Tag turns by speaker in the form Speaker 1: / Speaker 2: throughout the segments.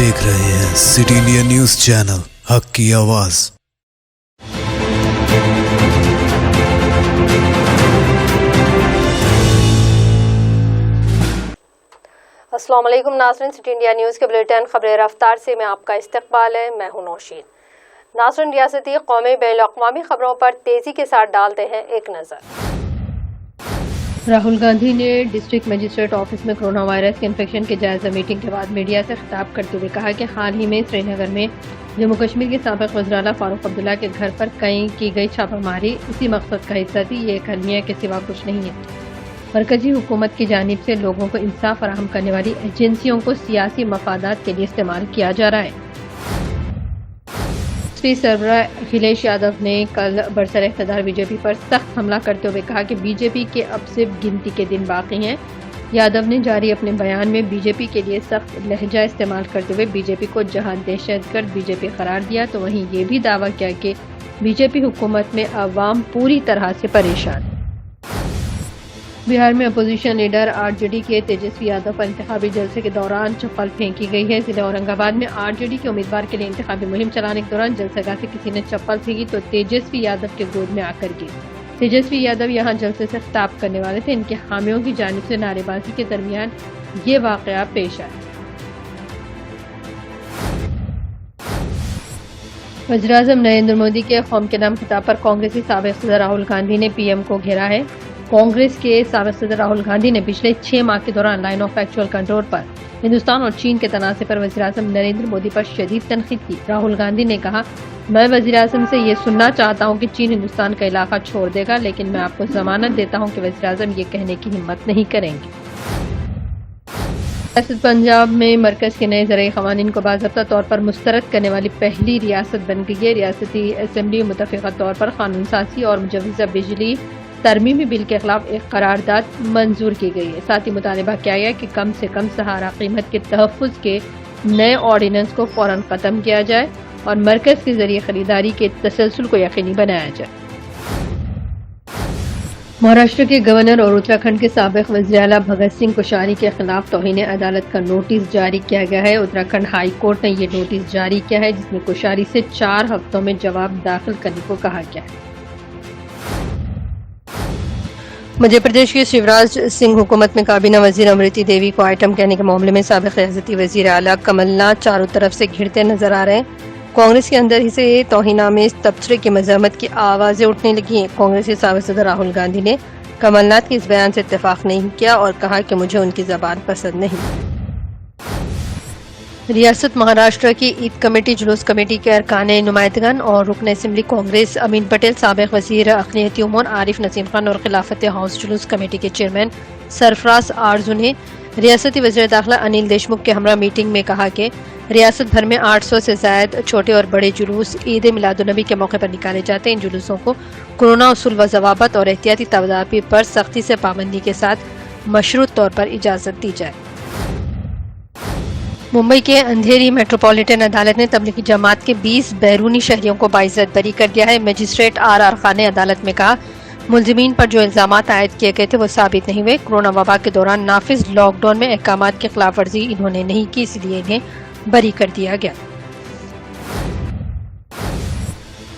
Speaker 1: देख रहे हैं सिटी इंडिया न्यूज चैनल, हक की आवाज।
Speaker 2: अस्सलाम वालेकुम नाज़रीन, सिटी इंडिया न्यूज़ के बुलेटिन खबरें रफ्तार से मैं आपका इस्तकबाल है। मैं हूं नौशीन। नाज़रीन, रियासती कौमी बैनुल-अक़वामी खबरों पर तेज़ी के साथ डालते हैं एक नज़र। राहुल गांधी ने डिस्ट्रिक्ट मजिस्ट्रेट ऑफिस में कोरोना वायरस के इन्फेक्शन के जायजा मीटिंग के बाद मीडिया से खिताब करते हुए कहा कि हाल ही में श्रीनगर में जम्मू कश्मीर के साबिक़ वज़ीर आला फारूक अब्दुल्ला के घर पर कई की गई छापामारी इसी मकसद का हिस्सा थी। ये एक अलमिया के सिवा कुछ नहीं है। मरकजी हुकूमत की जानिब से लोगों को इंसाफ फराहम करने वाली एजेंसियों को सियासी मफादात के लिए इस्तेमाल किया जा रहा है। श्री सरबराह अखिलेश यादव ने कल बरसर इक़्तिदार बीजेपी पर सख्त हमला करते हुए कहा कि बीजेपी के अब सिर्फ गिनती के दिन बाकी हैं। यादव ने जारी अपने बयान में बीजेपी के लिए सख्त लहजा इस्तेमाल करते हुए बीजेपी को जहां दहशतगर्द बीजेपी करार दिया, तो वहीं ये भी दावा किया कि बीजेपी हुकूमत में अवाम पूरी तरह से परेशान है। बिहार में अपोजिशन लीडर आरजेडी के तेजस्वी यादव पर इंतखाबी जलसे के दौरान चप्पल फेंकी गई है। जिले औरंगाबाद में आरजेडी के उम्मीदवार के लिए इंतखाबी मुहिम चलाने के दौरान जलसेगाह से किसी ने चप्पल फेंकी तो तेजस्वी यादव के गोद में आकर गिरी। तेजस्वी यादव यहां जलसे से खिताब करने वाले थे। इनके हामियों की जानिब से नारेबाजी के दरमियान ये वाकया पेश आया। वज़ीर-ए-आज़म नरेंद्र मोदी के कौम के नाम खिताब पर कांग्रेसी साबिक़ सदर राहुल गांधी ने पीएम को घेरा है। कांग्रेस के साबिक़ सदर राहुल गांधी ने पिछले 6 माह के दौरान लाइन ऑफ एक्चुअल कंट्रोल पर हिंदुस्तान और चीन के तनाज़े पर वज़ीर-ए-आज़म नरेंद्र मोदी पर शदीद तनक़ीद की। राहुल गांधी ने कहा, मैं वज़ीर-ए-आज़म से ये सुनना चाहता हूँ कि चीन हिंदुस्तान का इलाका छोड़ देगा, लेकिन मैं आपको जमानत देता हूँ कि वज़ीर-ए-आज़म ये कहने की हिम्मत नहीं करेंगे। रियासत पंजाब में मरकज के नए ज़रई क़वानीन को बाज़ाब्ता तौर पर मुस्तरद करने वाली पहली रियासत बन गई है। रियासती असम्बली मुतफ़िक़ा तौर पर कानून साज़ी और मुजव्वज़ा बिजली तरमीमी बिल के खिलाफ एक करारदाद मंजूर की गई है। साथ ही मुतालबा किया गया कि कम से कम सहारा कीमत के तहफ़्फ़ुज़ के नए ऑर्डिनेंस को फ़ौरन ख़त्म किया जाए और मरकज़ के ज़रिए खरीदारी के तसलसल को यकीनी बनाया जाए। महाराष्ट्र के गवर्नर और उत्तराखंड के साबिक़ वज़ीर आला भगत सिंह कोश्यारी के खिलाफ तौहीन अदालत का नोटिस जारी किया गया है। उत्तराखंड हाई कोर्ट ने ये नोटिस जारी किया है, जिसमें कोश्यारी से 4 हफ्तों में जवाब दाखिल करने को कहा गया है। मध्य प्रदेश के शिवराज सिंह हुकूमत में काबीना वजीर अमृति देवी को आइटम कहने के मामले में साबिक़ रियासती वज़ीर आला कमलनाथ चारों तरफ से घिरते नजर आ रहे हैं। कांग्रेस के अंदर ही से तौहीनामेज़ तबसरे की मज़म्मत की आवाज़ें उठने लगी हैं। कांग्रेस के साबिक़ सदर राहुल गांधी ने कमलनाथ के इस बयान से इत्तेफाक नहीं किया और कहा कि मुझे उनकी ज़बान पसंद नहीं। रियासत महाराष्ट्र की ईद कमेटी जुलूस कमेटी के अरकाने नुमाइंदगान और रुकन असम्बली कांग्रेस अमीन पटेल, साबिक़ वज़ीर अक़लियती उमूर आरिफ नसीम खान और खिलाफत हाउस जुलूस कमेटी के चेयरमैन सरफराज आरजू ने रियासती वज़ीर दाखिला अनिल देशमुख के हमरा मीटिंग में कहा कि रियासत भर में 800 से ज़ायद छोटे और बड़े जुलूस ईद मिलादुन्नबी के मौके पर निकाले जाते हैं। इन जुलूसों को कोरोना उसूल व ज़वाबित और एहतियाती तदाबीर पर सख्ती से पाबंदी के साथ मशरूत तौर पर इजाज़त दी जाए। मुंबई के अंधेरी मेट्रोपॉलिटन अदालत ने तबलीगी जमात के 20 बैरूनी शहरियों को बाइज्जत बरी कर दिया है। मजिस्ट्रेट आर खान ने अदालत में कहा, मुल्ज़िमीन पर जो इल्ज़ामात आयद किए गए थे वो साबित नहीं हुए। कोरोना वबा के दौरान नाफिज लॉकडाउन में अहकामात की खिलाफ वर्जी इन्होंने नहीं की, इसलिए इन्हें बरी कर दिया गया।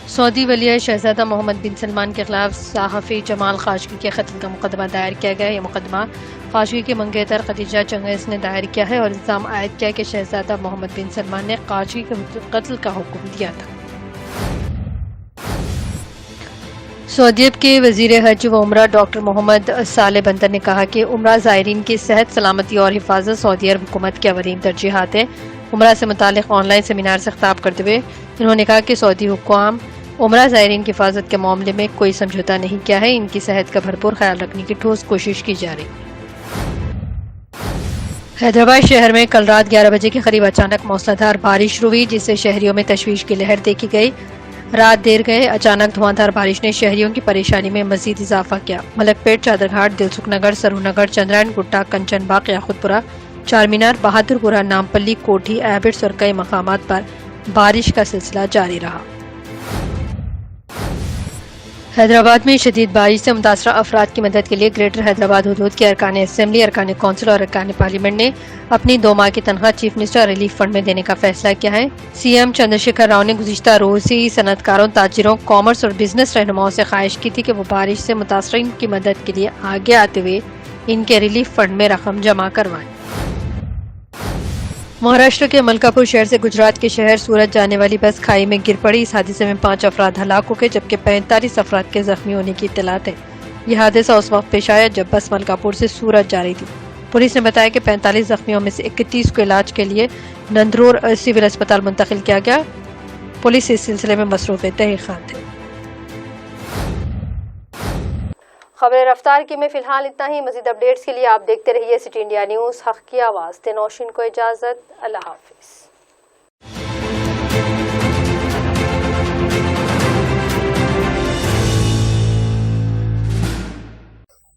Speaker 2: सऊदी वली शहजादा मोहम्मद बिन सलमान के खिलाफ सहाफ़ी जमाल खाशगी के कत्ल का मुकदमा दायर किया गया है। यह मुकदमा खाशगी की मंगेतर खदीजा चंगेज़ ने दायर किया है और इल्ज़ाम आयद किया कि शहजादा मोहम्मद बिन सलमान ने खाशगी के कत्ल का हुक्म दिया था। सऊदी अरब के वज़ीर हज व उमरा डॉक्टर मोहम्मद सालेह बंदर ने कहा कि उमरा ज़ायरीन की सेहत, सलामती और हिफाजत सऊदी अरब हुकूमत के अवलीन तरजीहात है। उमरा से मुतालिक ऑनलाइन सेमिनार से खिताब करते हुए इन्होंने कहा कि सऊदी हुक्काम उमरा ज़ायरीन की हिफाजत के मामले में कोई समझौता नहीं किया है। इनकी सेहत का भरपूर ख्याल रखने की ठोस कोशिश की जा रही। हैदराबाद शहर में कल रात 11 बजे के करीब अचानक मूसलाधार बारिश शुरू हुई, जिससे शहरियों में तशवीश की लहर देखी गई। रात देर गए अचानक धुआंधार बारिश ने शहरियों की परेशानी में मजीद इजाफा किया। मलकपेट, चादरघाट, दिलसुख नगर, सरूनगर, चंद्रायन गुट्टा, कंचनबाग, याकुतपुरा, चारमीनार, बहादुरपुरा, नामपल्ली, कोठी, एबिट्स और कई मकामात पर बारिश का सिलसिला जारी रहा। حیدرآباد میں شدید بارش سے متاثرہ افراد کی مدد کے لیے گریٹر حیدرآباد حدود کے ارکان اسمبلی، ارکان کونسل اور ارکان پارلیمنٹ نے اپنی 2 ماہ کی تنخواہ چیف منسٹر ریلیف فنڈ میں دینے کا فیصلہ کیا ہے۔ سی ایم چندرشیکھر راؤ نے گزشتہ روز ہی صنعت کاروں، تاجروں، کامرس اور بزنس رہنماؤں سے خواہش کی تھی کہ وہ بارش سے متاثرین کی مدد کے لیے آگے آتے ہوئے ان کے ریلیف فنڈ میں رقم جمع کروائیں۔ مہاراشٹر کے ملکاپور شہر سے گجرات کے شہر سورت جانے والی بس کھائی میں گر پڑی۔ اس حادثے میں 5 افراد ہلاک ہو گئے جبکہ 45 افراد کے زخمی ہونے کی اطلاعات ہیں۔ یہ حادثہ اس وقت پیش آیا جب بس ملکاپور سے سورت جا رہی تھی۔ پولیس نے بتایا کہ 45 زخمیوں میں سے 31 کو علاج کے لیے نندرور سول اسپتال منتقل کیا گیا۔ پولیس اس سلسلے میں مصروف تحقیقات ہے۔ خبر رفتار کی میں فی الحال اتنا ہی۔ مزید اپڈیٹس کے لیے آپ دیکھتے رہیے سٹی انڈیا نیوز، حق کی آواز۔ نوشین کو اجازت، اللہ حافظ۔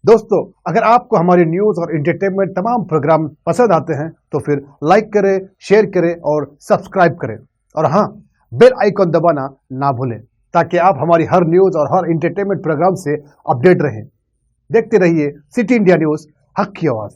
Speaker 3: دوستو، اگر آپ کو ہماری نیوز اور انٹرٹینمنٹ تمام پروگرام پسند آتے ہیں تو پھر لائک کریں، شیئر کریں اور سبسکرائب کریں، اور ہاں، بیل آئیکن دبانا نہ بھولیں تاکہ آپ ہماری ہر نیوز اور ہر انٹرٹینمنٹ پروگرام سے اپڈیٹ رہیں۔ دیکھتے رہیے سٹی انڈیا نیوز، حق کی آواز۔